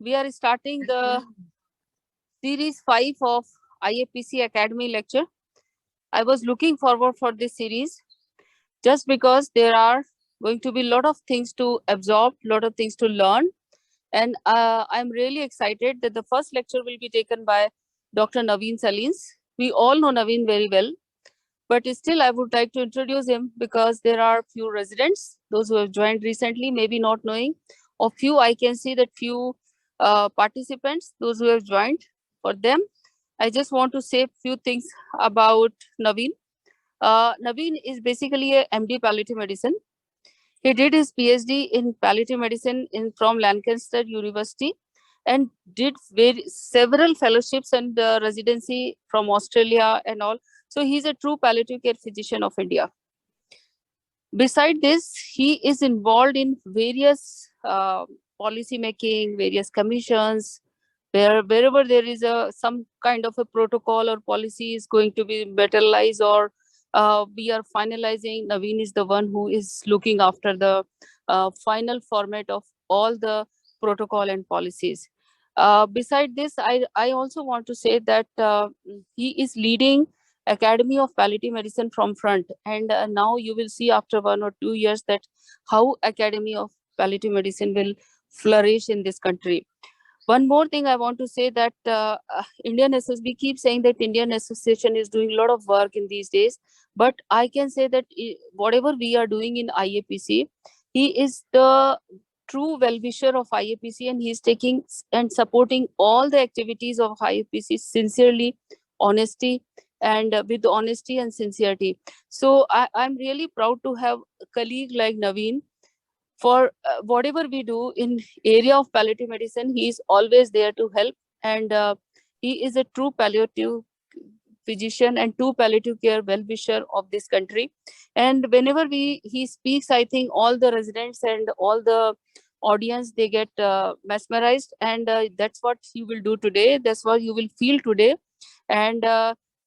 we are starting the series 5 of IAPC Academy Lecture. I was looking forward for this series just because there are going to be a lot of things to absorb, lot of things to learn. And I'm really excited that the first lecture will be taken by Dr. Naveen Salins. We all know Naveen very well, but still I would like to introduce him because there are few residents, those who have joined recently, maybe not knowing, or few, I can see that few participants, those who have joined. For them, I just want to say few things about Naveen. Naveen is basically a MD palliative medicine. He did his PhD in palliative medicine from Lancaster University and did several fellowships and residency from Australia and all. So he's a true palliative care physician of India. Beside this, he is involved in various policy making, various commissions, wherever there is some kind of a protocol or policy is going to be materialized or we are finalizing. Naveen is the one who is looking after the final format of all the protocol and policies. Beside this, I also want to say that he is leading Academy of Palliative Medicine from front. And now you will see after 1 or 2 years that how Academy of Palliative Medicine will flourish in this country. One more thing I want to say that we keep saying that Indian Association is doing a lot of work in these days, but I can say that whatever we are doing in IAPC, he is the true well-wisher of IAPC and he is taking and supporting all the activities of IAPC sincerely, honesty, and with honesty and sincerity. So I'm really proud to have a colleague like Naveen. For whatever we do in area of palliative medicine, he is always there to help, and he is a true palliative physician and true palliative care well-wisher of this country. And whenever he speaks, I think all the residents and all the audience, they get mesmerized, and that's what you will do today, that's what you will feel today. And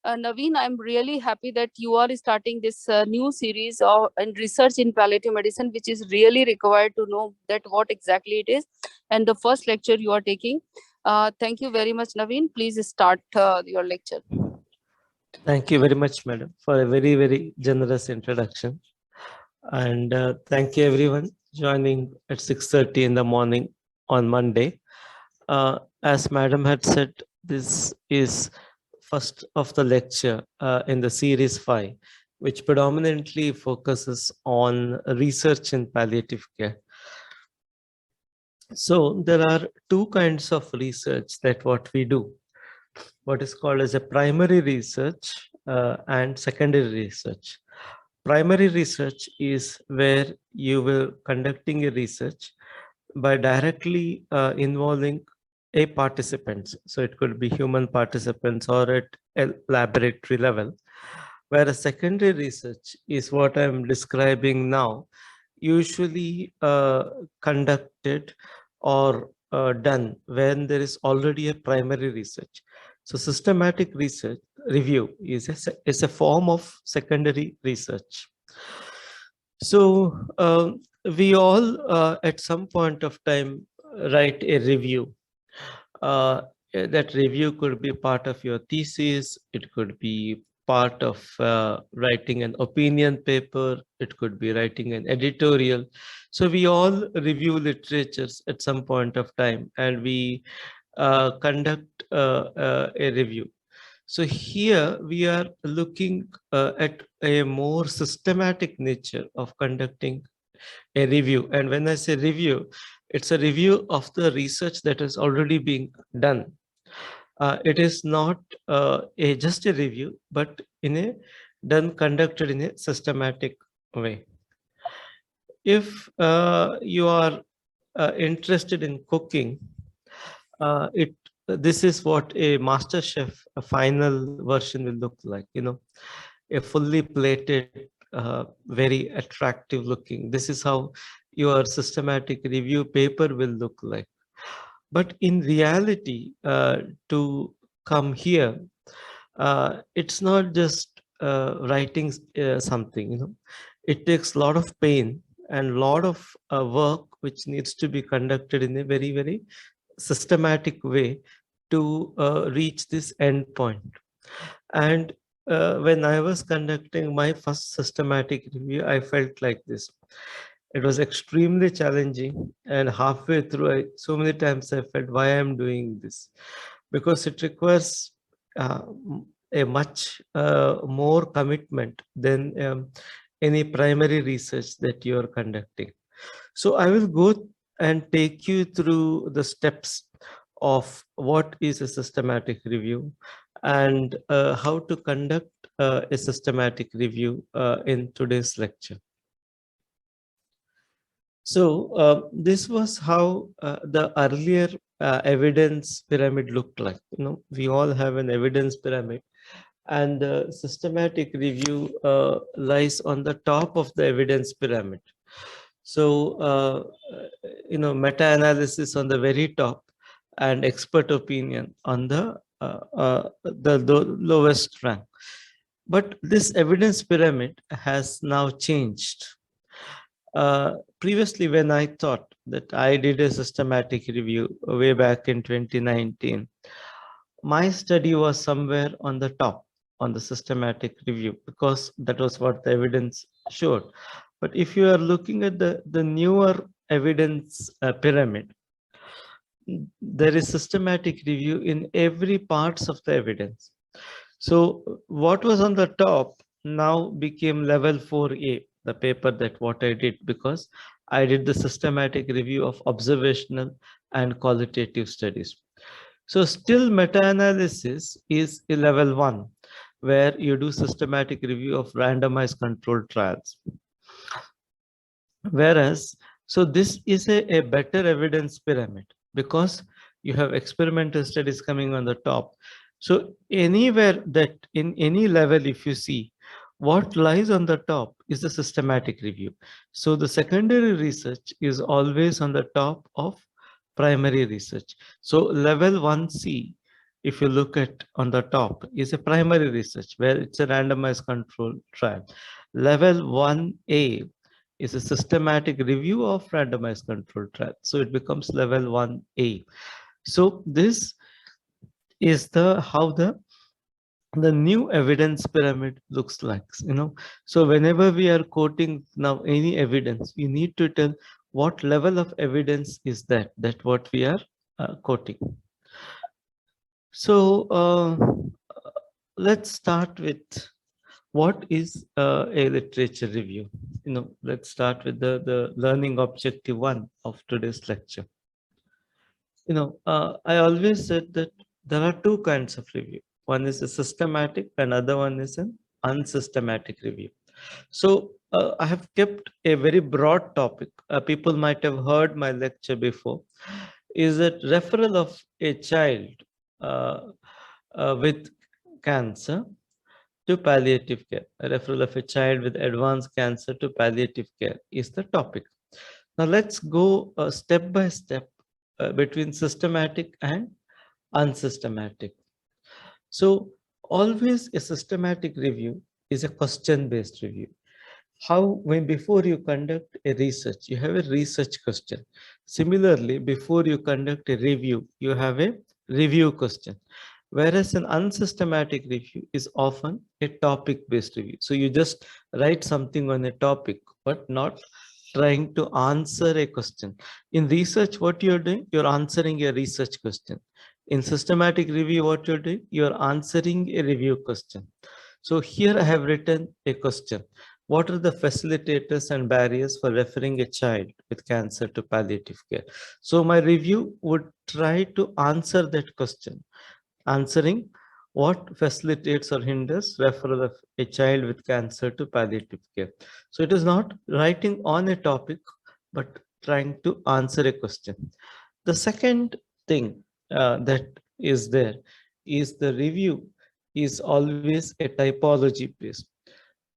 Naveen, I'm really happy that you are starting this new series and research in palliative medicine, which is really required to know that what exactly it is. And the first lecture you are taking. Thank you very much, Naveen. Please start your lecture. Thank you very much, madam, for a very, very generous introduction. And thank you everyone joining at 6:30 in the morning on Monday. As madam had said, this is first of the lecture in the series 5, which predominantly focuses on research in palliative care. So there are two kinds of research that what we do, what is called as a primary research and secondary research. Primary research is where you will conducting a research by directly involving a participants. So it could be human participants or at a laboratory level, where a secondary research is what I'm describing now, usually conducted or done when there is already a primary research. So systematic research review is a form of secondary research. So we all at some point of time write a review. That review could be part of your thesis, it could be part of writing an opinion paper, it could be writing an editorial. So we all review literatures at some point of time, and we conduct a review. So here we are looking at a more systematic nature of conducting a review. And when I say review, it's a review of the research that has already been done. It is not just a review, but conducted in a systematic way. If you are interested in cooking, this is what a master chef, a final version will look like, a fully plated, very attractive looking. This is how your systematic review paper will look like. But in reality, to come here, it's not just writing something, it takes a lot of pain and a lot of work which needs to be conducted in a very, very systematic way to reach this end point. And when I was conducting my first systematic review, I felt like this. It was extremely challenging, and halfway through, so many times I felt why I'm doing this, because it requires a much more commitment than any primary research that you are conducting. So I will go and take you through the steps of what is a systematic review and how to conduct a systematic review in today's lecture. So this was how the earlier evidence pyramid looked like. We all have an evidence pyramid, and the systematic review lies on the top of the evidence pyramid. So, meta-analysis on the very top and expert opinion on the lowest rank. But this evidence pyramid has now changed. Previously, when I thought that I did a systematic review way back in 2019, my study was somewhere on the top on the systematic review because that was what the evidence showed. But if you are looking at the newer evidence pyramid, there is systematic review in every parts of the evidence. So what was on the top now became level 4A, the paper that what I did, because I did the systematic review of observational and qualitative studies. So still meta-analysis is a level 1, where you do systematic review of randomized controlled trials. Whereas, so this is a better evidence pyramid because you have experimental studies coming on the top. So anywhere that in any level, if you see, what lies on the top is the systematic review. So the secondary research is always on the top of primary research. So level 1C, if you look at on the top, is a primary research where it's a randomized control trial. Level 1A is a systematic review of randomized control trial. So it becomes level 1A. So this is how the new evidence pyramid looks like. So whenever we are quoting now any evidence, we need to tell what level of evidence is that what we are quoting. So let's start with what is a literature review. Let's start with the learning objective 1 of today's lecture. I always said that there are two kinds of review. One is a systematic, another one is an unsystematic review. So I have kept a very broad topic. People might have heard my lecture before. Is that referral of a child uh, with cancer to palliative care. A referral of a child with advanced cancer to palliative care is the topic. Now let's go step by step between systematic and unsystematic. So always a systematic review is a question-based review. When before you conduct a research, you have a research question. Similarly, before you conduct a review, you have a review question. Whereas an unsystematic review is often a topic-based review. So you just write something on a topic, but not trying to answer a question. In research, what you're doing, you're answering a research question. In systematic review, what you're doing, you're answering a review question. So here I have written a question. What are the facilitators and barriers for referring a child with cancer to palliative care? So my review would try to answer that question, answering what facilitates or hinders referral of a child with cancer to palliative care. So it is not writing on a topic, but trying to answer a question. The second thing that is there is the review is always a typology based.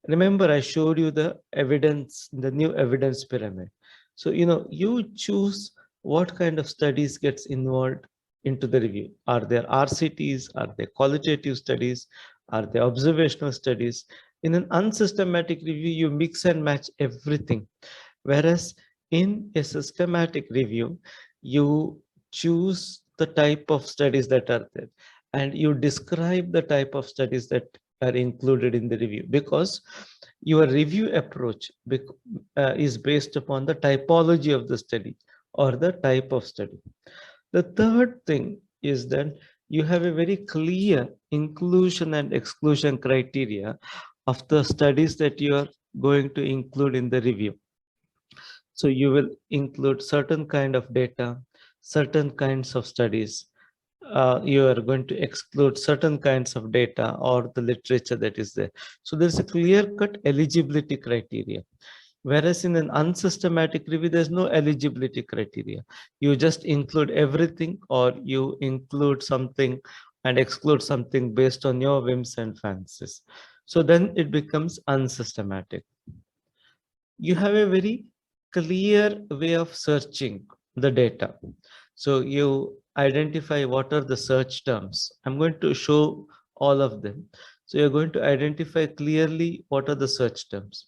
Remember, I showed you the evidence, the new evidence pyramid. So, you choose what kind of studies gets involved into the review. Are there RCTs? Are there qualitative studies? Are there observational studies? In an unsystematic review, you mix and match everything. Whereas in a systematic review, you choose the type of studies that are there, and you describe the type of studies that are included in the review, because your review approach is based upon the typology of the study or the type of study. The third thing is that you have a very clear inclusion and exclusion criteria of the studies that you are going to include in the review. So you will include certain kind of data, certain kinds of studies. You are going to exclude certain kinds of data or the literature that is there. So there's a clear-cut eligibility criteria. Whereas in an unsystematic review, there's no eligibility criteria. You just include everything, or you include something and exclude something based on your whims and fancies. So then it becomes unsystematic. You have a very clear way of searching the data. So you identify what are the search terms. I'm going to show all of them. So you're going to identify clearly what are the search terms.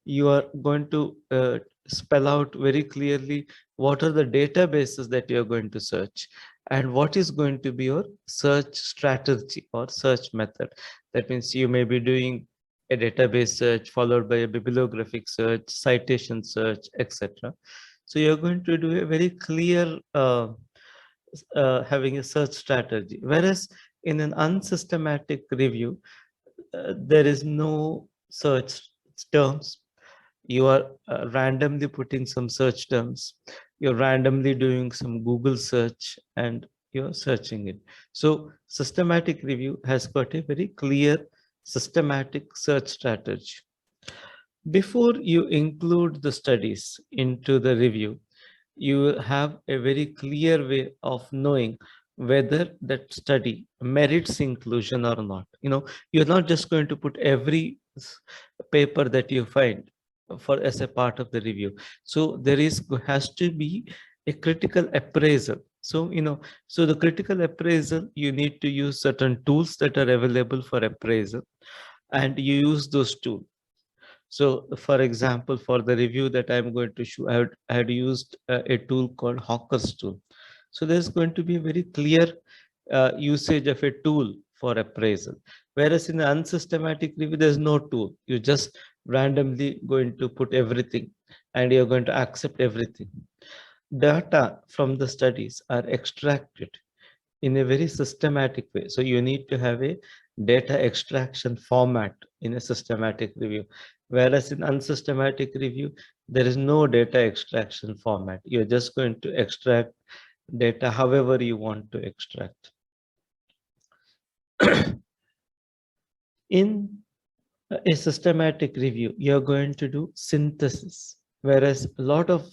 You are going to spell out very clearly what are the databases that you're going to search, and what is going to be your search strategy or search method. That means you may be doing a database search followed by a bibliographic search, citation search, etc. So you're going to do a very clear having a search strategy. Whereas in an unsystematic review, there is no search terms. You are randomly putting some search terms. You're randomly doing some Google search and you're searching it. So systematic review has got a very clear systematic search strategy. Before you include the studies into the review, you have a very clear way of knowing whether that study merits inclusion or not. You're not just going to put every paper that you find for as a part of the review. So there has to be a critical appraisal. So the critical appraisal, you need to use certain tools that are available for appraisal, and you use those tools. So for example, for the review that I'm going to show, I had used a tool called Hawker's tool. So there's going to be a very clear usage of a tool for appraisal. Whereas in the unsystematic review, there's no tool. You just randomly going to put everything and you're going to accept everything. Data from the studies are extracted in a very systematic way. So you need to have a data extraction format in a systematic review. Whereas in unsystematic review, there is no data extraction format. You're just going to extract data however you want to extract. In a systematic review, you're going to do synthesis. Whereas a lot of,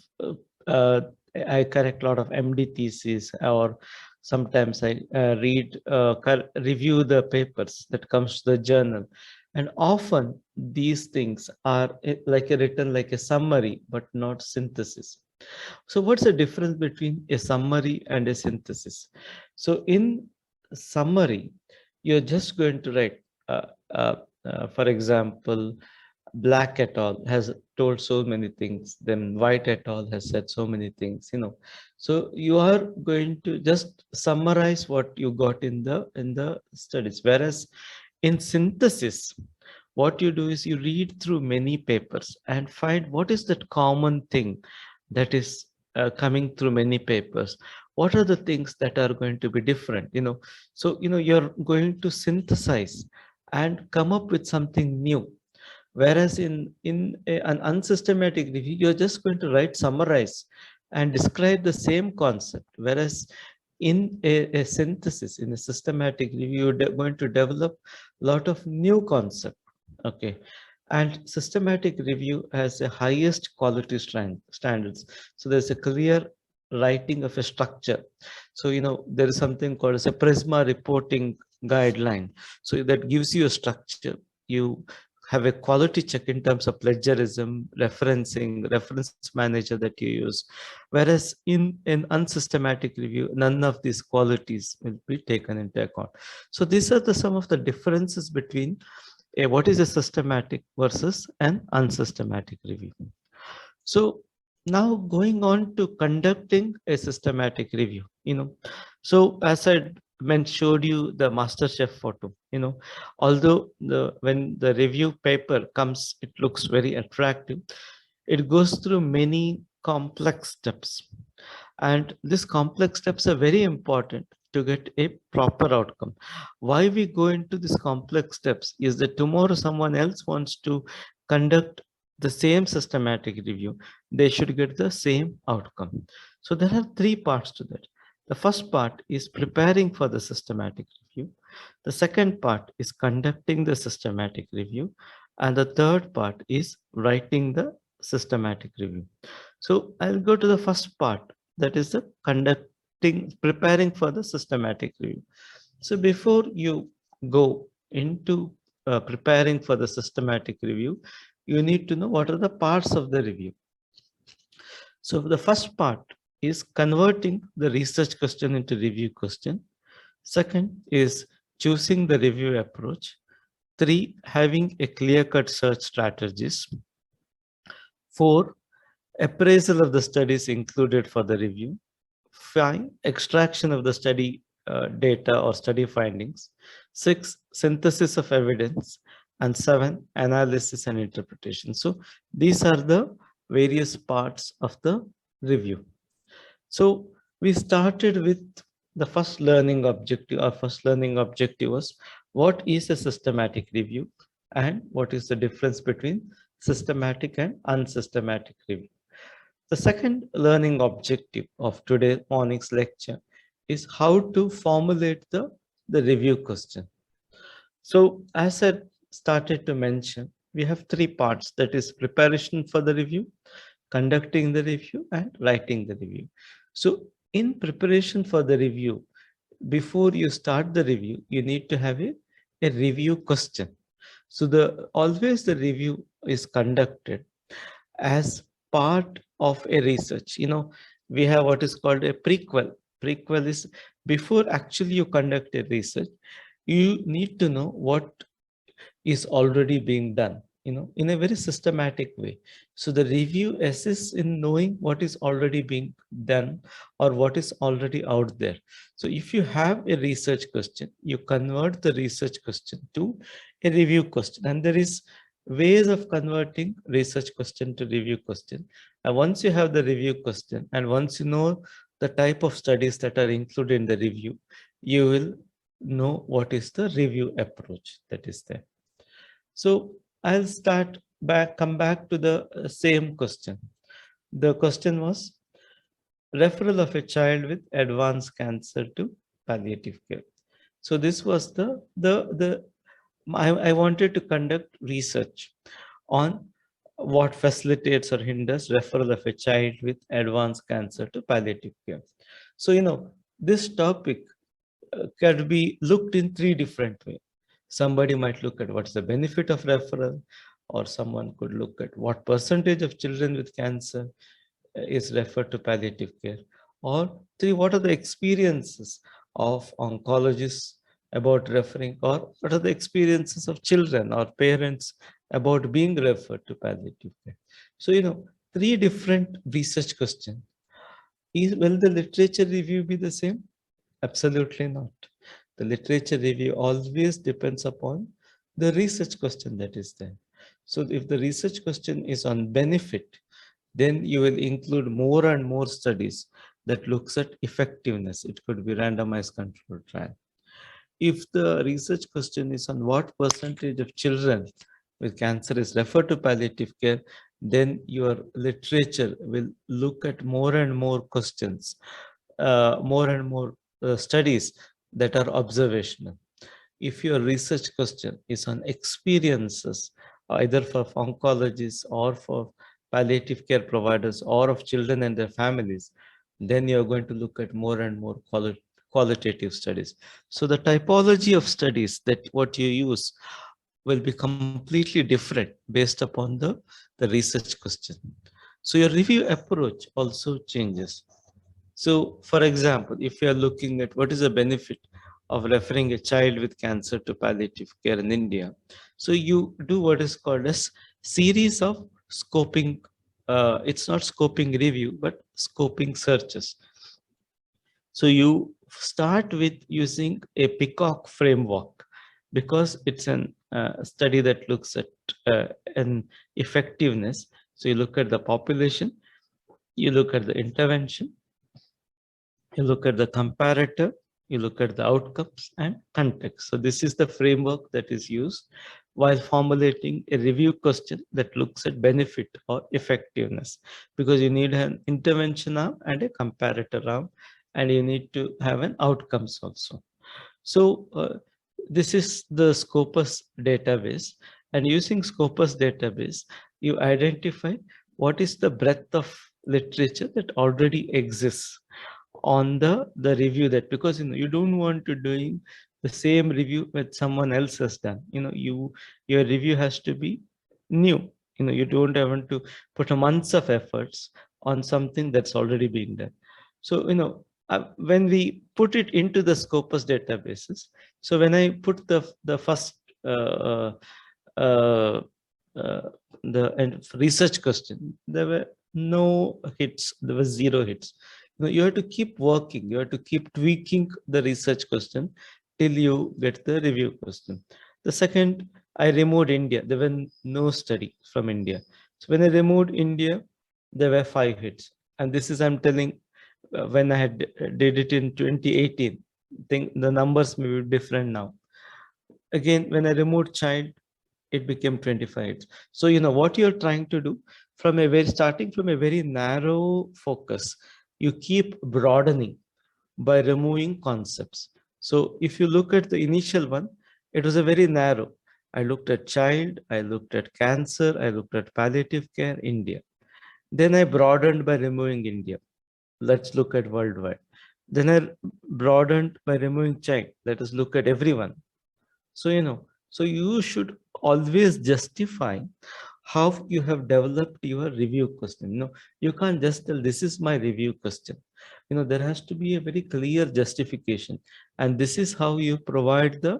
I correct a lot of MD theses, or sometimes I review the papers that comes to the journal. And often these things are written like a summary, but not synthesis. So what's the difference between a summary and a synthesis? So in summary, you're just going to write, for example, Black et al. Has told so many things, then White et al. Has said so many things. So you are going to just summarize what you got in the studies. Whereas in synthesis, what you do is you read through many papers and find what is that common thing that is coming through many papers. What are the things that are going to be different? So you're going to synthesize and come up with something new. Whereas an unsystematic review, you're just going to summarize and describe the same concept. Whereas in a synthesis, in a systematic review, you're going to develop a lot of new concept. Okay. And systematic review has a highest quality standards. So there's a clear writing of a structure. So, there is something called as a Prisma reporting guideline. So that gives you a structure. You have a quality check in terms of plagiarism, referencing, reference manager that you use. Whereas in an unsystematic review, none of these qualities will be taken into account. So these are some of the differences between what is a systematic versus an unsystematic review. So Now going on to conducting a systematic review, so as I showed you the master chef photo, although when the review paper comes, it looks very attractive. It goes through many complex steps, and these complex steps are very important to get a proper outcome. Why we go into these complex steps is that tomorrow someone else wants to conduct the same systematic review, they should get the same outcome. So there are three parts to that. The first part is preparing for the systematic review. The second part is conducting the systematic review. And the third part is writing the systematic review. So I'll go to the first part, that is the preparing for the systematic review. So before you go into preparing for the systematic review, you need to know what are the parts of the review. So the first part is converting the research question into review question. Second is choosing the review approach. Three, having a clear-cut search strategies. Four, appraisal of the studies included for the review. Five, extraction of the study data or study findings. Six, synthesis of evidence. And seven, analysis and interpretation. So these are the various parts of the review. So we started with the first learning objective. Our first learning objective was what is a systematic review and what is the difference between systematic and unsystematic review. The second learning objective of today's morning's lecture is how to formulate the review question. So as I started to mention, we have three parts, that is preparation for the review, conducting the review, and writing the review. So in preparation for the review, before you start the review, you need to have a review question. So always the review is conducted as part of a research. We have what is called a prequel. Prequel is before actually you conduct a research, you need to know what is already being done, in a very systematic way. So the review assists in knowing what is already being done or what is already out there. So if you have a research question, you convert the research question to a review question, and there is ways of converting research question to review question. And once you have the review question, and once you know the type of studies that are included in the review, you will know what is the review approach that is there. So I'll come back to the same question. The question was referral of a child with advanced cancer to palliative care. So this was I wanted to conduct research on what facilitates or hinders referral of a child with advanced cancer to palliative care. So, this topic can be looked in three different ways. Somebody might look at what's the benefit of referral, or someone could look at what percentage of children with cancer is referred to palliative care, or three, what are the experiences of oncologists about referring, or what are the experiences of children or parents about being referred to palliative care. So, three different research questions. Will the literature review be the same? Absolutely not. The literature review always depends upon the research question that is there. So if the research question is on benefit, then you will include more and more studies that looks at effectiveness. It could be randomized controlled trial. If the research question is on what percentage of children with cancer is referred to palliative care, then your literature will look at more and more questions, more and more studies that are observational. If your research question is on experiences, either for oncologists or for palliative care providers or of children and their families, then you're going to look at more and more qualitative studies. So the typology of studies that what you use will be completely different based upon the research question. So your review approach also changes. So for example, if you are looking at what is the benefit of referring a child with cancer to palliative care in India, so you do what is called as series of scoping it's not scoping review, but scoping searches. So you start with using a Peacock framework because it's an study that looks at an effectiveness. So you look at the population, you look at the intervention, you look at the comparator, you look at the outcomes and context. So this is the framework that is used while formulating a review question that looks at benefit or effectiveness, because you need an intervention arm and a comparator arm, and you need to have an outcomes also. So this is the Scopus database, and using Scopus database, you identify what is the breadth of literature that already exists on the review, that because you don't want to doing the same review that someone else has done. Your review has to be new. You don't want to put a months of efforts on something that's already being done. So when we put it into the Scopus databases, so when I put the first uh, uh, uh, the research question, there were no hits, there was zero hits. You have to keep working, you have to keep tweaking the research question till you get the review question. The second, I removed India. There were no study from India. So when I removed India, there were 5 hits. And this is, I'm telling, when I had did it in 2018, think the numbers may be different now. Again, when I removed child, it became 25. So what you're trying to do, from a very starting from a very narrow focus, you keep broadening by removing concepts. So if you look at the initial one, it was a very narrow. I looked at child, I looked at cancer, I looked at palliative care, India. Then I broadened by removing India. Let's look at worldwide. Then I broadened by removing child. Let us look at everyone. So so you should always justify how you have developed your review question. You can't just tell this is my review question. There has to be a very clear justification, and this is how you provide the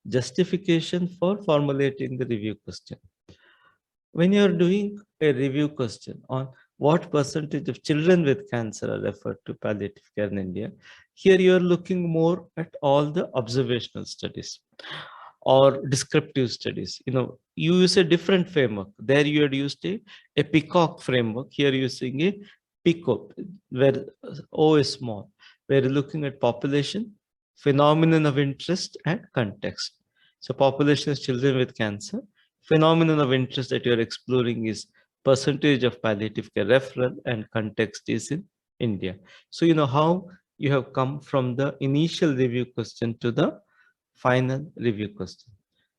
justification for formulating the review question. When you are doing a review question on what percentage of children with cancer are referred to palliative care in India, here you are looking more at all the observational studies or descriptive studies. You use a different framework. There you had used a Peacock framework. Here using a PICO, where O is small, where you're looking at population, phenomenon of interest, and context. So population is children with cancer. Phenomenon of interest that you're exploring is percentage of palliative care referral, and context is in India. So how you have come from the initial review question to the final review question.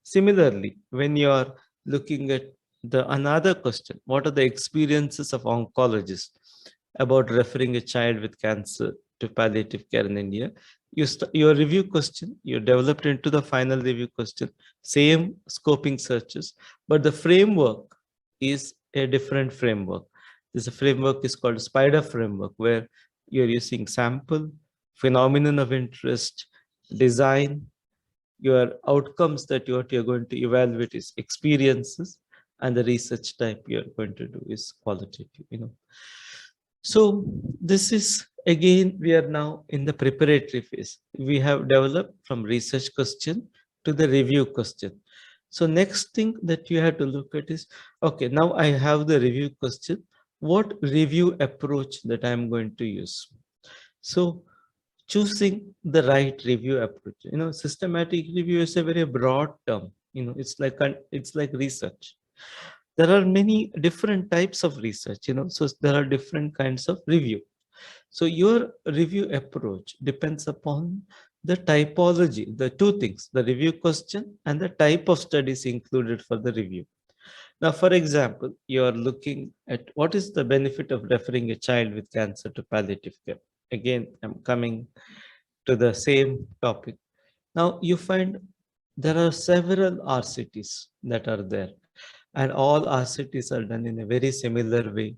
Similarly, when you are looking at the another question, what are the experiences of oncologists about referring a child with cancer to palliative care in India? Your review question, you developed into the final review question, same scoping searches, but the framework is a different framework. This framework is called spider framework, where you're using sample, phenomenon of interest, design. Your outcomes that you're going to evaluate is experiences, and the research type you're going to do is qualitative. So this is, again, we are now in the preparatory phase. We have developed from research question to the review question. So next thing that you have to look at is, okay, now I have the review question. What review approach that I'm going to use? So choosing the right review approach. Systematic review is a very broad term. It's like research. There are many different types of research. So there are different kinds of review. So your review approach depends upon the typology, the two things, the review question and the type of studies included for the review. Now, for example, you are looking at what is the benefit of referring a child with cancer to palliative care. Again, I'm coming to the same topic. Now, you find there are several RCTs that are there, and all RCTs are done in a very similar way.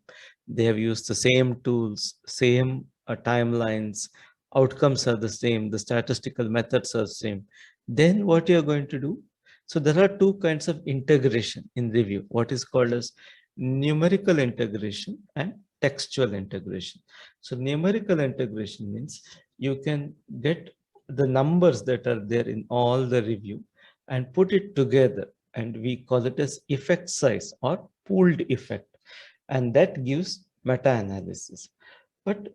They have used the same tools, same timelines, outcomes are the same, the statistical methods are the same. Then what you're going to do, so there are two kinds of integration in review, what is called as numerical integration and textual integration. So numerical integration means you can get the numbers that are there in all the review and put it together, and we call it as effect size or pooled effect, and that gives meta-analysis. But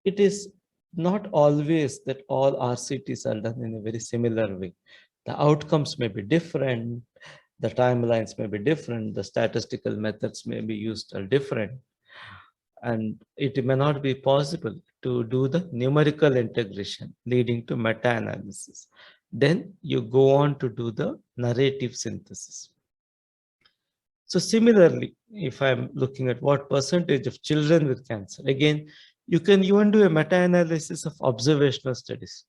it is not always that all RCTs are done in a very similar way. The outcomes may be different, the timelines may be different, the statistical methods may be used are different, and it may not be possible to do the numerical integration leading to meta-analysis. Then you go on to do the narrative synthesis. So similarly, if I'm looking at what percentage of children with cancer, again, you can even do a meta-analysis of observational studies.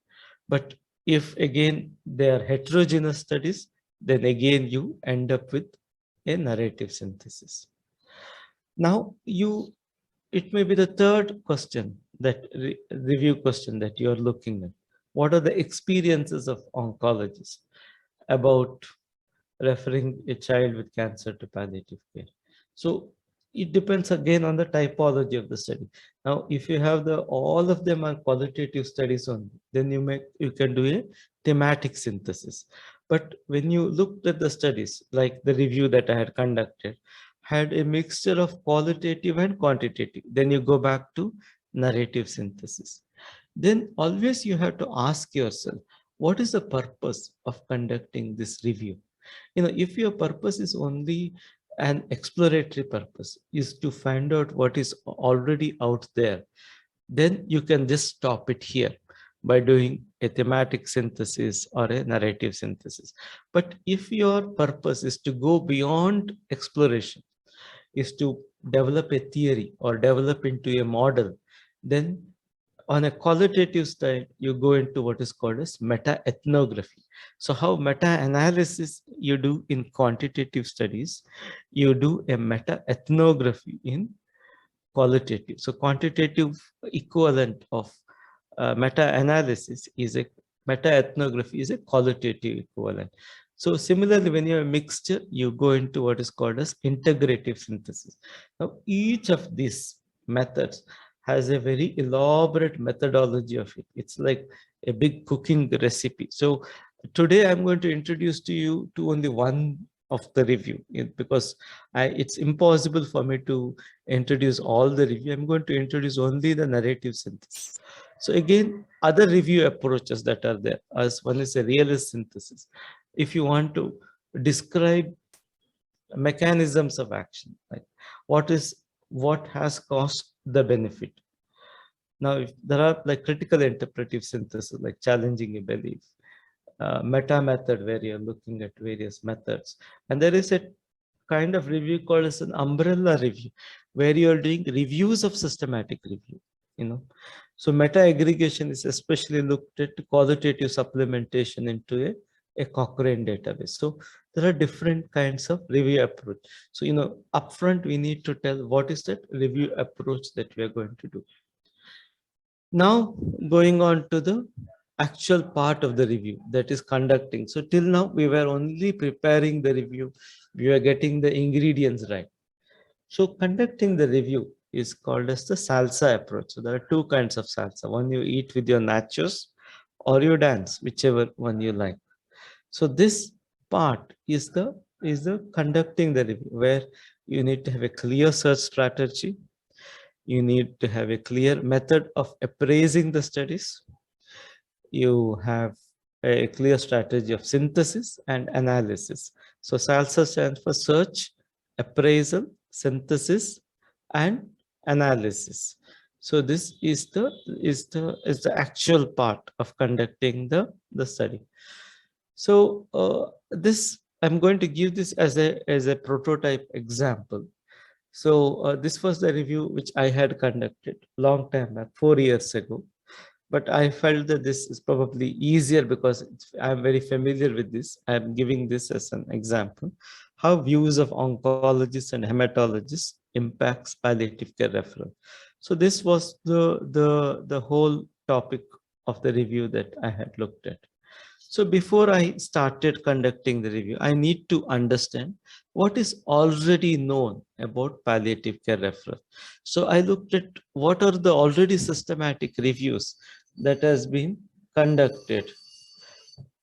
But if again they are heterogeneous studies, then again you end up with a narrative synthesis. Now it may be the third question, that review question that you are looking at. What are the experiences of oncologists about referring a child with cancer to palliative care? So it depends again on the typology of the study. Now, if you have all of them are qualitative studies only, then you can do a thematic synthesis. But when you looked at the studies, like the review that I had conducted, had a mixture of qualitative and quantitative, then you go back to narrative synthesis. Then always you have to ask yourself, what is the purpose of conducting this review? If your purpose is only an exploratory purpose, is to find out what is already out there, then you can just stop it here by doing a thematic synthesis or a narrative synthesis. But if your purpose is to go beyond exploration, is to develop a theory or develop into a model, then on a qualitative side, you go into what is called as meta-ethnography. So how meta-analysis you do in quantitative studies, you do a meta-ethnography in qualitative. So quantitative equivalent of meta-analysis is a meta-ethnography is a qualitative equivalent. So similarly, when you have a mixture, you go into what is called as integrative synthesis. Now, each of these methods has a very elaborate methodology of it. It's like a big cooking recipe. So today I'm going to introduce to you to only one of the review, because it's impossible for me to introduce all the review. I'm going to introduce only the narrative synthesis. So again, other review approaches that are there, as one is a realist synthesis. If you want to describe mechanisms of action, like what has caused the benefit. Now, if there are like critical interpretive synthesis, like challenging a belief, meta method where you're looking at various methods, and there is a kind of review called as an umbrella review, where you're doing reviews of systematic review. So meta aggregation is especially looked at qualitative supplementation into a Cochrane database. So there are different kinds of review approach. So upfront we need to tell what is that review approach that we are going to do. Now going on to the actual part of the review, that is conducting. So till now we were only preparing the review, we were getting the ingredients right. So conducting the review is called as the salsa approach. So there are two kinds of salsa. One you eat with your nachos, or you dance, whichever one you like. So this part is the conducting the review, where you need to have a clear search strategy. You need to have a clear method of appraising the studies. You have a clear strategy of synthesis and analysis. So SALSA stands for search, appraisal, synthesis, and analysis. So this is the actual part of conducting the study. So this I'm going to give this as a prototype example. So this was the review which I had conducted long time back, 4 years ago. But I felt that this is probably easier because I'm very familiar with this. I'm giving this as an example. How views of oncologists and hematologists impacts palliative care referral. So this was the whole topic of the review that I had looked at. So before I started conducting the review, I need to understand what is already known about palliative care referral. So I looked at what are the already systematic reviews that has been conducted,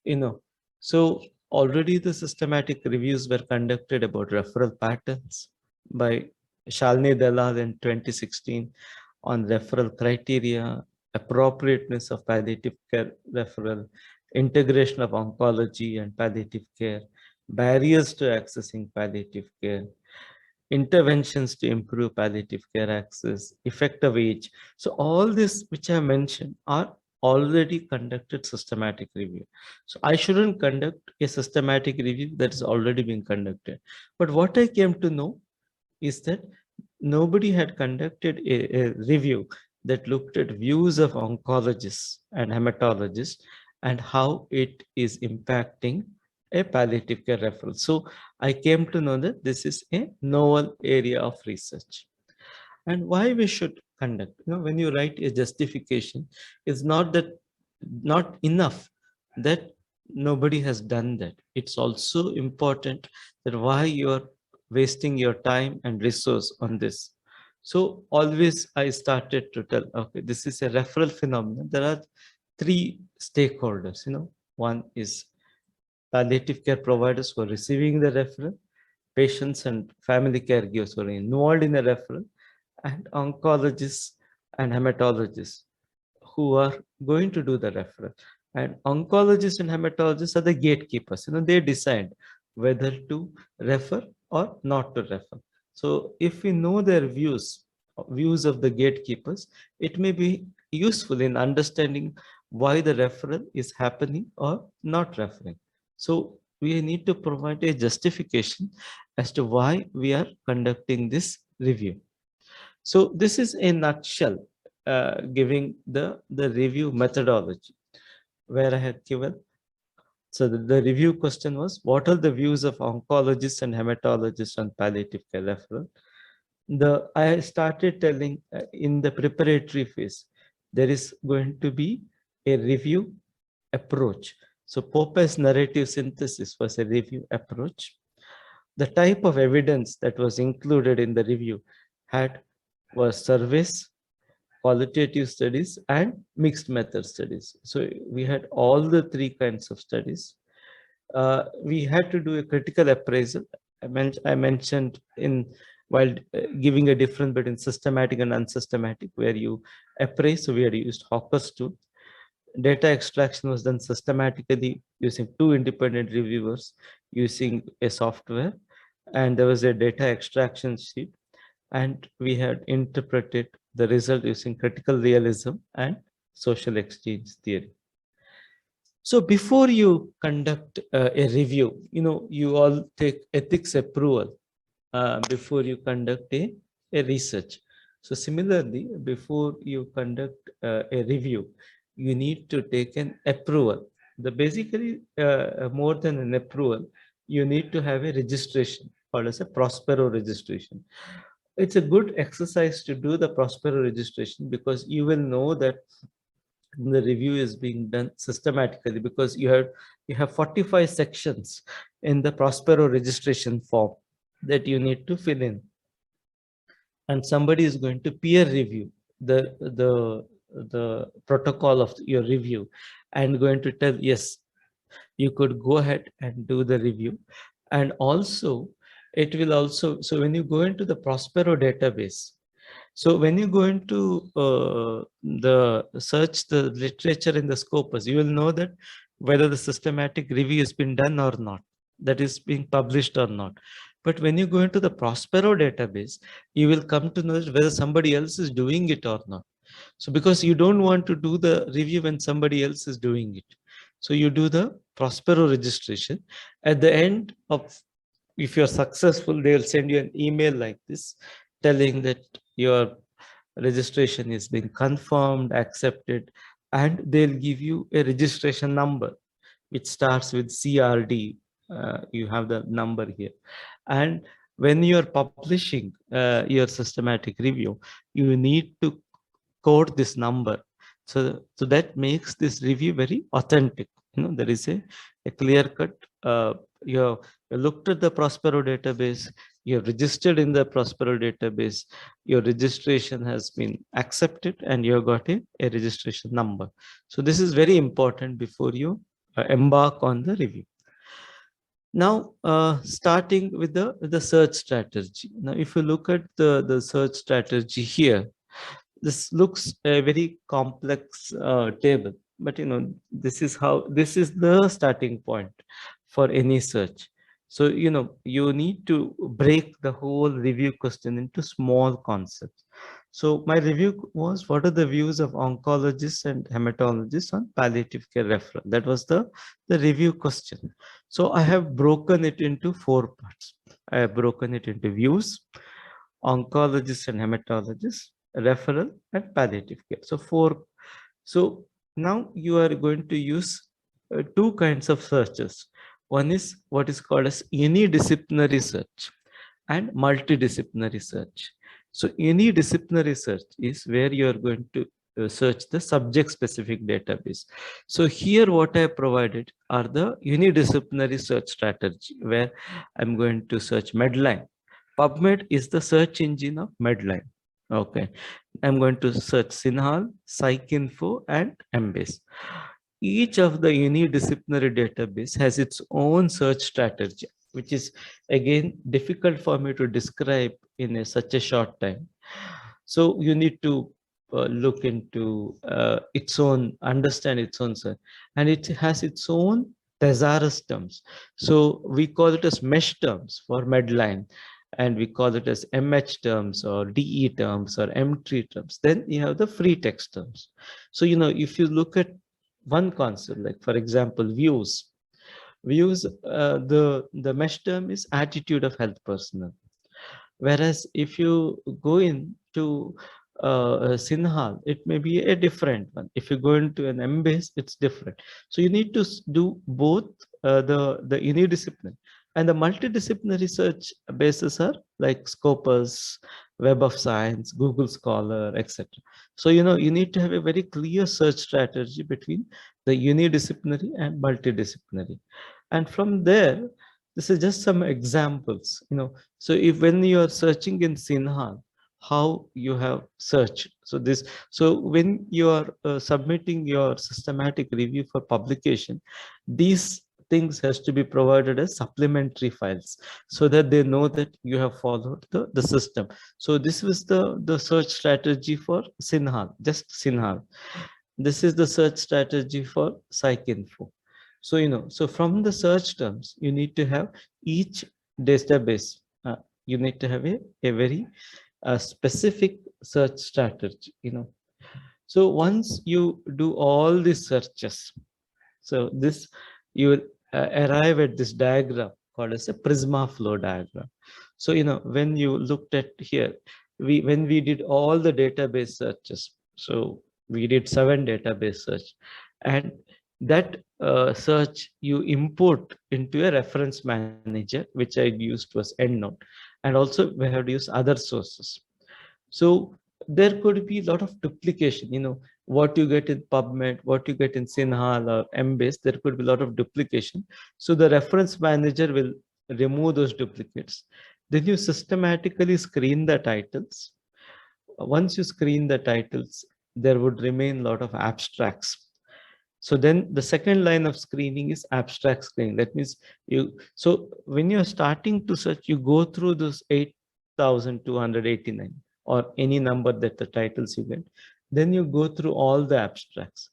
you know. So already the systematic reviews were conducted about referral patterns by Shalini Dalal in 2016 on referral criteria, appropriateness of palliative care referral, integration of oncology and palliative care, barriers to accessing palliative care, interventions to improve palliative care access, effect of age. So all this which I mentioned are already conducted systematic review. So I shouldn't conduct a systematic review that is already being conducted. But what I came to know is that nobody had conducted a review that looked at views of oncologists and hematologists and how it is impacting a palliative care referral. So I came to know that this is a novel area of research. And why we should conduct, when you write a justification, it's not that not enough that nobody has done that. It's also important that why you're wasting your time and resource on this. So always I started to tell, okay, this is a referral phenomenon. There are three stakeholders. One is palliative care providers who are receiving the referral, patients and family caregivers who are involved in the referral, and oncologists and hematologists who are going to do the referral. And oncologists and hematologists are the gatekeepers. They decide whether to refer or not to refer. So if we know their views of the gatekeepers, it may be useful in understanding why the referral is happening or not referring. So we need to provide a justification as to why we are conducting this review. So this is a nutshell giving the review methodology where I had given. So the review question was, what are the views of oncologists and hematologists on palliative care referral? I started telling in the preparatory phase, there is going to be a review approach. So Popper's narrative synthesis was a review approach. The type of evidence that was included in the review was surveys, qualitative studies, and mixed method studies. So we had all the three kinds of studies. We had to do a critical appraisal. I mentioned while giving a difference between systematic and unsystematic, where you appraise. So we had used Hawker's tool. Data extraction was done systematically using two independent reviewers using a software, and there was a data extraction sheet, and we had interpreted the result using critical realism and social exchange theory. So before you conduct a review, you all take ethics approval before you conduct a research. So similarly, before you conduct a review, you need to take an approval. Basically, more than an approval, you need to have a registration called as a PROSPERO registration. It's a good exercise to do the PROSPERO registration because you will know that the review is being done systematically, because you have 45 sections in the PROSPERO registration form that you need to fill in, and somebody is going to peer review the protocol of your review and going to tell, yes, you could go ahead and do the review. And also it will also, so when you go into the PROSPERO database, so when you go into the search the literature in the Scopus, you will know that whether the systematic review has been done or not, that is being published or not. But when you go into the PROSPERO database, you will come to know whether somebody else is doing it or not. So because you don't want to do the review when somebody else is doing it, so you do the PROSPERO registration. At the end of, if you're successful, they'll send you an email like this telling that your registration is being confirmed, accepted, and they'll give you a registration number which starts with CRD. You have the number here. And when you're publishing your systematic review, you need to code this number. So that makes this review very authentic. There is a clear cut. You have looked at the Prospero database, you have registered in the Prospero database, your registration has been accepted, and you have got a registration number. So this is very important before you embark on the review. Now, starting with the search strategy. Now, if you look at the search strategy here, this looks a very complex table, but this is the starting point for any search. So you need to break the whole review question into small concepts. So my review was, what are the views of oncologists and hematologists on palliative care referral? That was the review question. So I have broken it into 4 parts. I have broken it into views, oncologists and hematologists, referral, and palliative care. So 4. So now you are going to use 2 kinds of searches. One is what is called as unidisciplinary search and multidisciplinary search. So unidisciplinary search is where you are going to search the subject specific database. So here what I provided are the unidisciplinary search strategy, where I'm going to search Medline. PubMed is the search engine of Medline. Okay, I'm going to search Sinhal, PsycInfo, and Embase. Each of the unidisciplinary database has its own search strategy, which is again difficult for me to describe in such a short time. So you need to look into its own, understand its own search, and it has its own thesaurus terms. So we call it as mesh terms for Medline, and we call it as MH terms or DE terms or M3 terms. Then you have the free text terms. So if you look at one concept, like for example, views, the mesh term is attitude of health personnel. Whereas if you go into Sinhal, it may be a different one. If you go into an Embase, it's different. So you need to do both the unidiscipline and the multidisciplinary research bases are like Scopus, Web of Science, Google Scholar, etc. So you need to have a very clear search strategy between the unidisciplinary and multidisciplinary. And from there, this is just some examples. So if when you are searching in Sinhal, how you have searched. So when you are submitting your systematic review for publication, these things has to be provided as supplementary files so that they know that you have followed the system. So this was the search strategy for Sinhal, just Sinhal. This is the search strategy for PsycInfo. So so from the search terms, you need to have each database. You need to have a very specific search strategy. So once you do all these searches, so this you will arrive at this diagram called as a Prisma flow diagram. So when you looked at here, when we did all the database searches, so we did 7 database search, and that search you import into a reference manager, which I used was EndNote, and also we have to use other sources. So there could be a lot of duplication. What you get in PubMed, what you get in Sinhal or Embase, there could be a lot of duplication. So the reference manager will remove those duplicates. Then you systematically screen the titles. Once you screen the titles, there would remain a lot of abstracts. So then the second line of screening is abstract screening. That means so when you're starting to search, you go through those 8,289 or any number that the titles you get. Then you go through all the abstracts.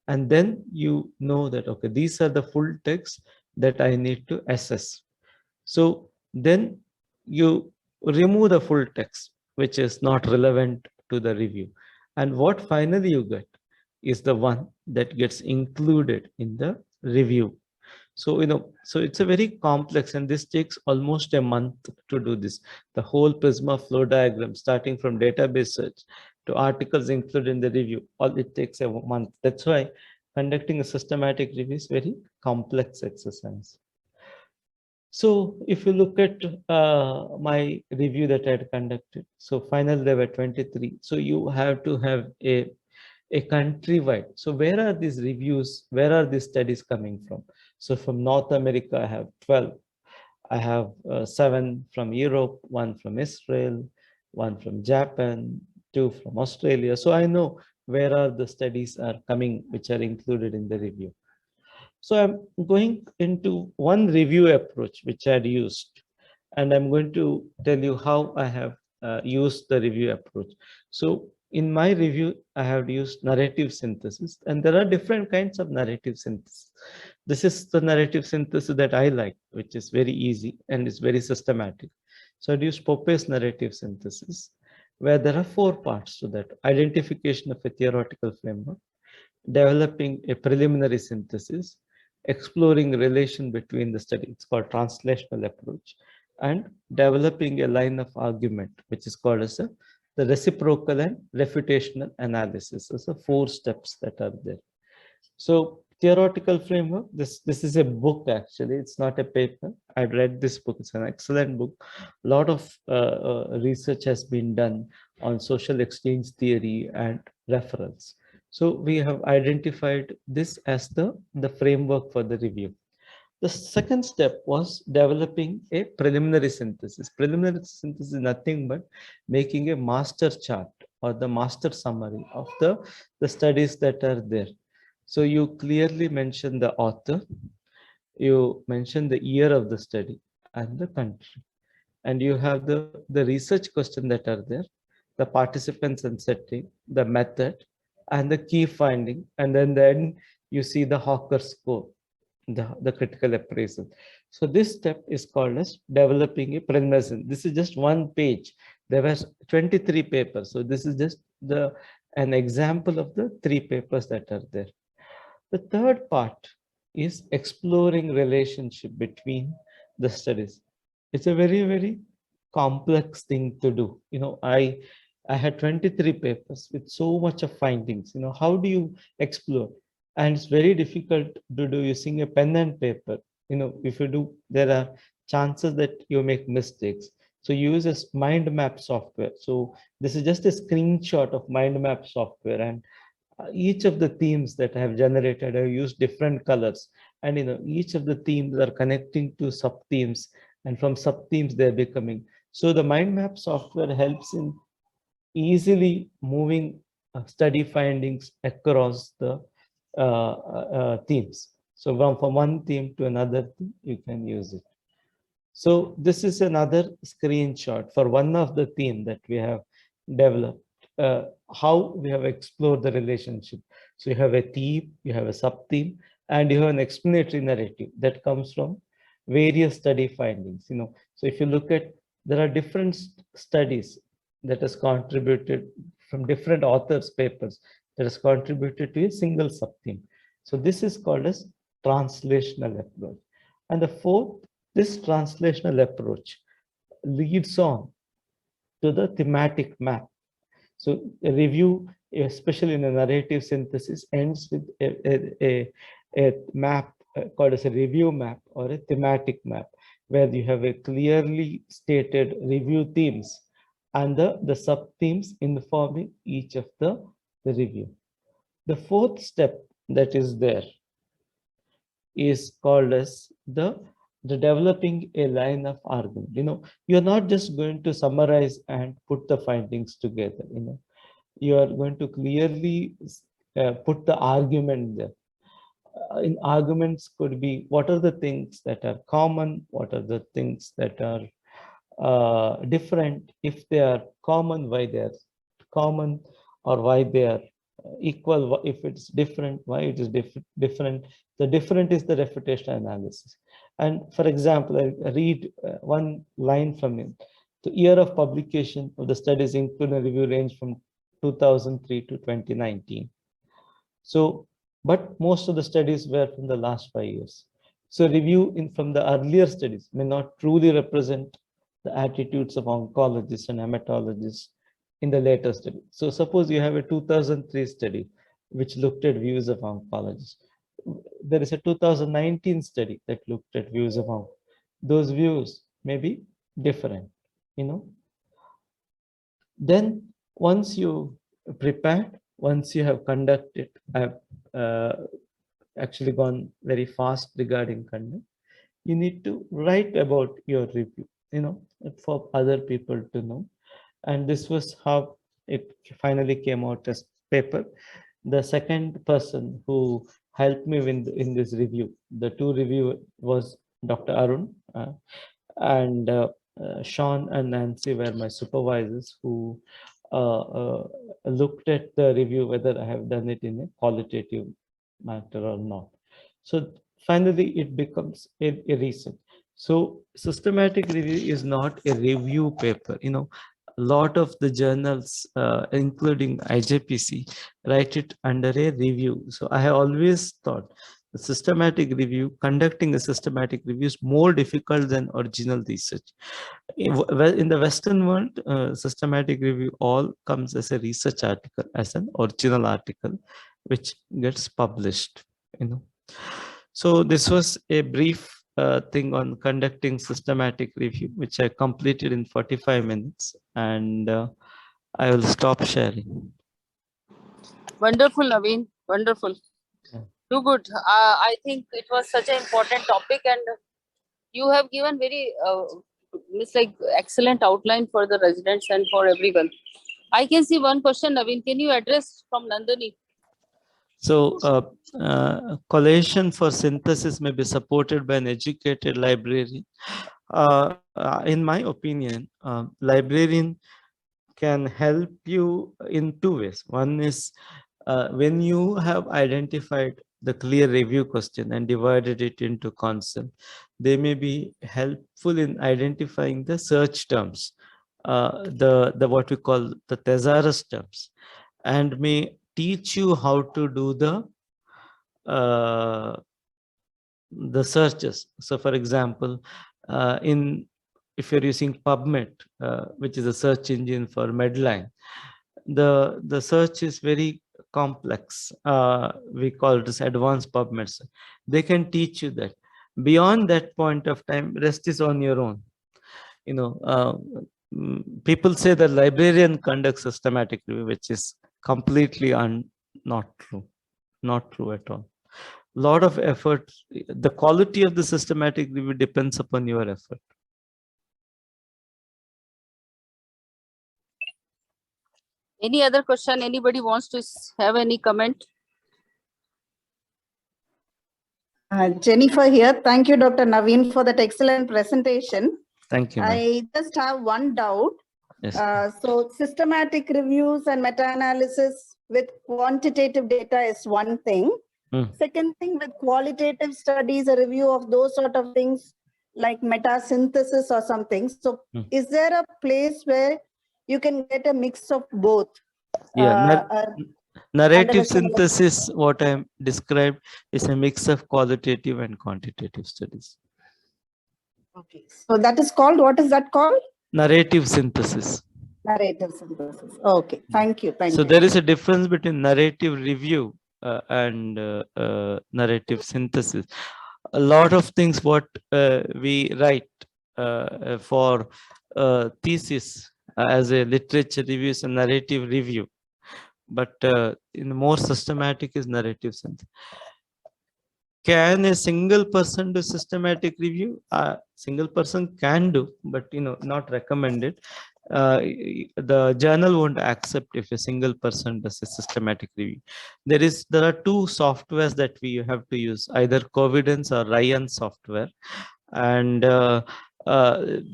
And then you know that, okay, these are the full text that I need to assess. So then you remove the full text, which is not relevant to the review. And what finally you get is the one that gets included in the review. So so it's a very complex, and this takes almost a month to do this. The whole Prisma flow diagram, starting from database search to articles included in the review, all it takes a month. That's why conducting a systematic review is very complex exercise. So if you look at my review that I had conducted, so final there were 23. So you have to have a a countrywide. So where are these reviews? Where are these studies coming from? So from North America, I have 12. I have 7 from Europe, 1 from Israel, 1 from Japan, 2 from Australia. So I know where are the studies are coming, which are included in the review. So I'm going into one review approach which I had used, and I'm going to tell you how I have used the review approach. So in my review, I have used narrative synthesis, and there are different kinds of narrative synthesis. This is the narrative synthesis that I like, which is very easy and is very systematic. So I'd use Popper's narrative synthesis, where there are 4 parts to that: identification of a theoretical framework, developing a preliminary synthesis, exploring relation between the study, it's called translational approach, and developing a line of argument, which is called as the reciprocal and refutational analysis. So 4 steps that are there. So theoretical framework, this is a book actually, it's not a paper. I've read this book, it's an excellent book. A lot of research has been done on social exchange theory and reference. So we have identified this as the framework for the review. The second step was developing a preliminary synthesis. Preliminary synthesis is nothing but making a master chart or the master summary of the studies that are there. So you clearly mention the author, you mention the year of the study and the country, and you have the research question that are there, the participants and setting, the method, and the key finding, and then you see the Hawker score, the critical appraisal. So this step is called as developing a preliminary. This is just one page. There were 23 papers. So this is just an example of the 3 papers that are there. The third part is exploring relationship between the studies. It's a very, very complex thing to do. I had 23 papers with so much of findings. How do you explore? And it's very difficult to do using a pen and paper. If you do, there are chances that you make mistakes. So use a mind map software. So this is just a screenshot of mind map software, and each of the themes that I have generated, I have used different colors, and each of the themes are connecting to sub themes, and from sub themes they're becoming. So the mind map software helps in easily moving study findings across the themes. So from one theme to another theme, you can use it. So this is another screenshot for one of the theme that we have developed, how we have explored the relationship. So you have a theme, you have a sub-theme, and you have an explanatory narrative that comes from various study findings. So if you look at, there are different studies that has contributed from different authors' papers that has contributed to a single sub-theme. So this is called as translational approach. And the fourth, this translational approach leads on to the thematic map. So a review, especially in a narrative synthesis, ends with a map called as a review map or a thematic map, where you have a clearly stated review themes and the sub-themes informing each of the review. The fourth step that is there is called as the developing a line of argument. You're not just going to summarize and put the findings together. You are going to clearly put the argument there. In arguments could be, what are the things that are common, what are the things that are different. If they are common, why they are common, or why they are equal. If it's different, why it is different. The different is the refutational analysis. And for example, I read one line from it. The year of publication of the studies including review range from 2003 to 2019. So, but most of the studies were from the last 5 years. So review from the earlier studies may not truly represent the attitudes of oncologists and hematologists in the later study. So suppose you have a 2003 study which looked at views of oncologists. There is a 2019 study that looked at views of oncologists. Those views may be different. Then once you prepared, Once you have conducted, I've actually gone very fast regarding conduct. You need to write about your review, for other people to know. And this was how it finally came out as paper. The second person who helped me in this review, the two review was Dr. Arun, and Sean and Nancy were my supervisors who looked at the review whether I have done it in a qualitative matter or not. So finally it becomes a research. So systematic review is not a review paper. A lot of the journals, including IJPC, write it under a review. So I have always thought the systematic review, conducting a systematic review is more difficult than original research. In the Western world, systematic review all comes as a research article, as an original article, which gets published. So this was a brief thing on conducting systematic review, which I completed in 45 minutes, and I will stop sharing. Wonderful, Naveen. Wonderful. Yeah. Too good. I think it was such an important topic, and you have given very excellent outline for the residents and for everyone. I can see one question, Naveen. Can you address from Nandini? So collation for synthesis may be supported by an educated librarian. In my opinion, librarian can help you in two ways. One is when you have identified the clear review question and divided it into concept, they may be helpful in identifying the search terms, the what we call the thesaurus terms, and may teach you how to do uh, the searches. So for example, if you're using PubMed, which is a search engine for Medline, the search is very complex. We call this advanced PubMed. They can teach you that. Beyond that point of time, rest is on your own. People say the librarian conducts systematic review, which is completely not true at all. Lot of effort. The quality of the systematic review depends upon your effort. Any other question? Anybody wants to have any comment? Jennifer here. Thank you, Dr. Naveen, for that excellent presentation. Thank you. I just have one doubt. Yes. So systematic reviews and meta-analysis with quantitative data is one thing. Second thing, with qualitative studies, a review of those sort of things like meta-synthesis or something. So is there a place where you can get a mix of both? Yeah. Narrative synthesis, what I described, is a mix of qualitative and quantitative studies. Okay. So that is called, what is that called? Narrative synthesis. Narrative synthesis. Okay. Thank you. Thank you. So there is a difference between narrative review and narrative synthesis. A lot of things what we write for thesis as a literature review is a narrative review, but in more systematic is narrative synthesis. Can a single person do systematic review? A single person can do, but not recommended. The journal won't accept if a single person does a systematic review. There are two softwares that we have to use, either Covidence or Ryan software, and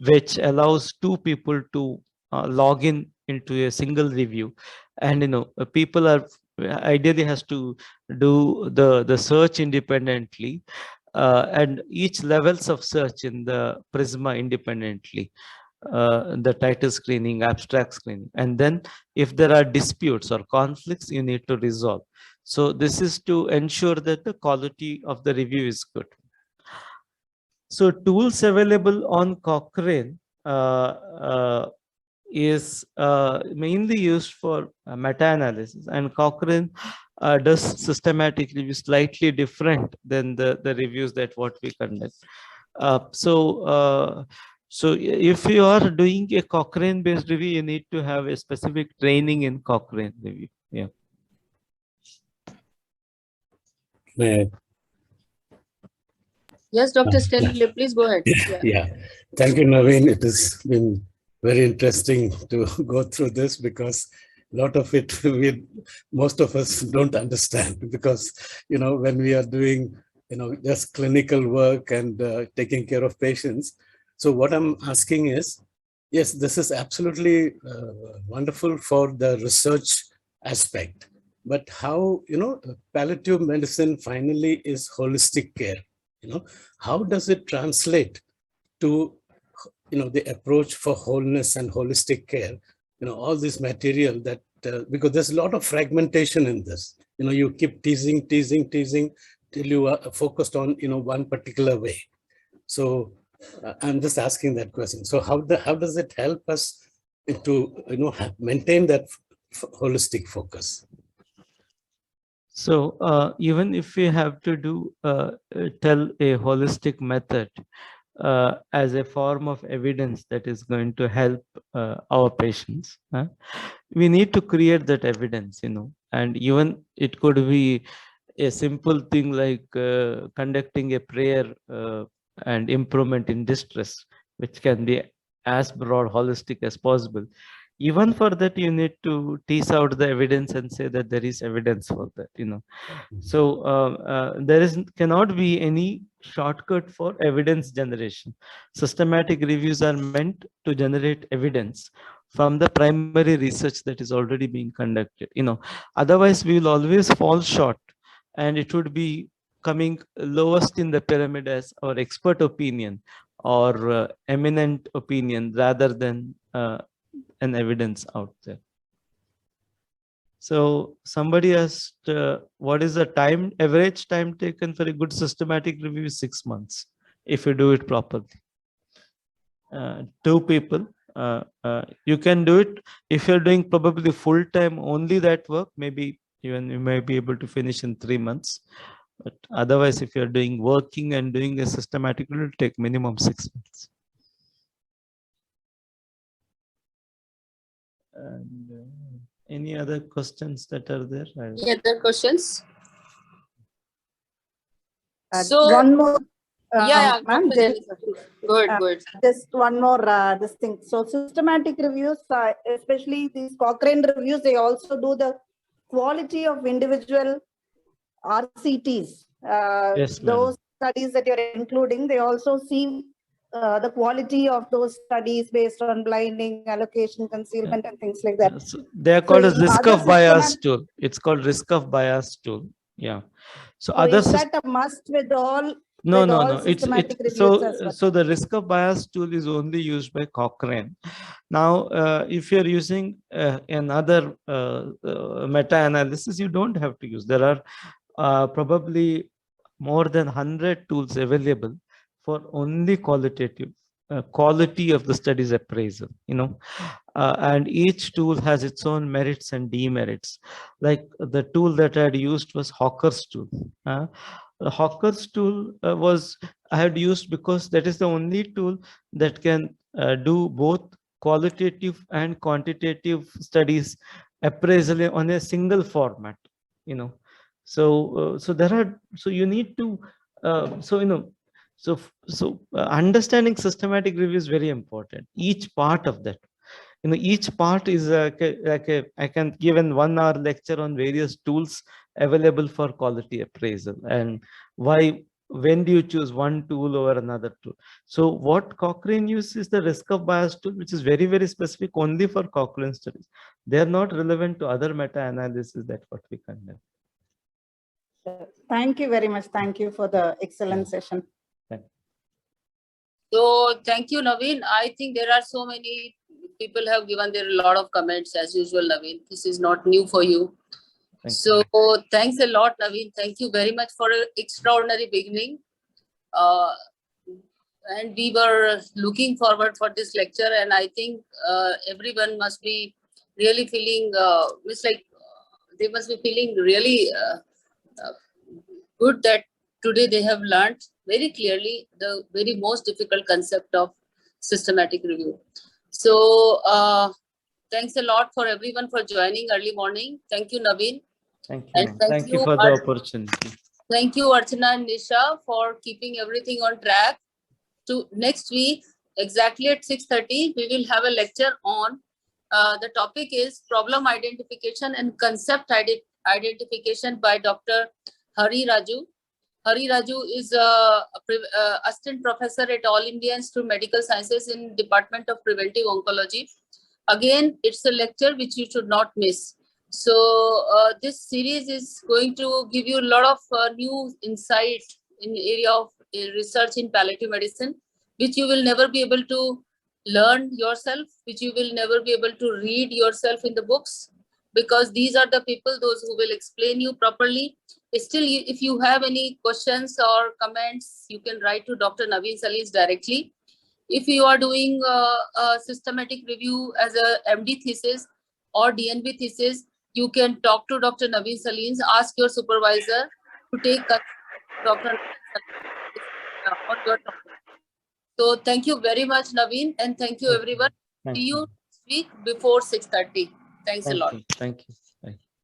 which allows two people to log into a single review, and people are ideally has to do the search independently, and each levels of search in the Prisma independently, the title screening, abstract screening, and then if there are disputes or conflicts, you need to resolve. So this is to ensure that the quality of the review is good. So tools available on Cochrane is mainly used for meta-analysis, and Cochrane does systematic review slightly different than the reviews that what we conduct. So if you are doing a Cochrane based review, you need to have a specific training in Cochrane review. Yeah. May Yes, Dr. Stanley, please go ahead. Yeah. Thank you, Naveen. It has been very interesting to go through this because a lot of it, most of us don't understand because, when we are doing, just clinical work and taking care of patients. So what I'm asking is, yes, this is absolutely wonderful for the research aspect, but how, palliative medicine finally is holistic care. How does it translate to the approach for wholeness and holistic care? All this material that because there's a lot of fragmentation in this. You keep teasing till you are focused on one particular way. So I'm just asking that question. So how does it help us to maintain that holistic focus? So even if we have to tell a holistic method as a form of evidence that is going to help our patients, we need to create that evidence, and even it could be a simple thing like conducting a prayer and improvement in distress, which can be as broad holistic as possible. Even for that, you need to tease out the evidence and say that there is evidence for that, So there cannot be any shortcut for evidence generation. Systematic reviews are meant to generate evidence from the primary research that is already being conducted. Otherwise we will always fall short, and it would be coming lowest in the pyramid as our expert opinion or eminent opinion rather than an evidence out there. So somebody asked, what is the average time taken for a good systematic review? 6 months, if you do it properly. 2 people, you can do it. If you're doing probably full time only that work, maybe even you may be able to finish in 3 months. But otherwise, if you're doing working and doing a systematic, it will take minimum 6 months. And any other questions that are there? Any other questions? One more. Ma'am, Dr. Go ahead. Just one more this thing. So systematic reviews, especially these Cochrane reviews, they also do the quality of individual RCTs. Yes, those studies that you're including, they also see the quality of those studies based on blinding, allocation, concealment, and things like that. So they are called as risk of bias tool. It's called risk of bias tool. Yeah. So is that a must with all? No. So the risk of bias tool is only used by Cochrane. Now, if you're using another meta-analysis, you don't have to use. There are probably more than 100 tools available for only qualitative quality of the study's appraisal, and each tool has its own merits and demerits. Like the tool that I had used was Hawker's tool. The Hawker's tool I had used because that is the only tool that can do both qualitative and quantitative studies appraisal on a single format. So you need to understanding systematic review is very important. Each part of that, each part is I can give an 1 hour lecture on various tools available for quality appraisal and when do you choose one tool over another tool. So what Cochrane uses is the risk of bias tool, which is very, very specific only for Cochrane studies. They are not relevant to other meta-analysis that what we conduct. Thank you very much. Thank you for the excellent session. So thank you, Naveen. I think there are so many people have given their lot of comments as usual, Naveen. This is not new for you. Thanks a lot, Naveen. Thank you very much for an extraordinary beginning. And we were looking forward for this lecture, and I think everyone must be really feeling, they must be feeling really good that today they have learned very clearly the very most difficult concept of systematic review. So thanks a lot for everyone for joining early morning. Thank you, Naveen. Thank you. And thank you for the opportunity. Thank you, Archana and Nisha, for keeping everything on track. To next week, exactly at 6:30, we will have a lecture on the topic is problem identification and concept identification by Dr. Hari Raju. Hari Raju is a assistant professor at All India Institute of Medical Sciences in Department of Preventive Oncology. Again, it's a lecture which you should not miss. So this series is going to give you a lot of new insight in the area of research in palliative medicine, which you will never be able to learn yourself, which you will never be able to read yourself in the books, because these are the people, those who will explain you properly. Still, if you have any questions or comments, you can write to Dr. Naveen Salins directly. If you are doing a systematic review as a MD thesis or DNB thesis, you can talk to Dr. Naveen Salins, ask your supervisor to take Dr. on your topic. So thank you very much, Naveen, and thank you everyone. See you next week before 6:30. Thanks a lot. Thank you.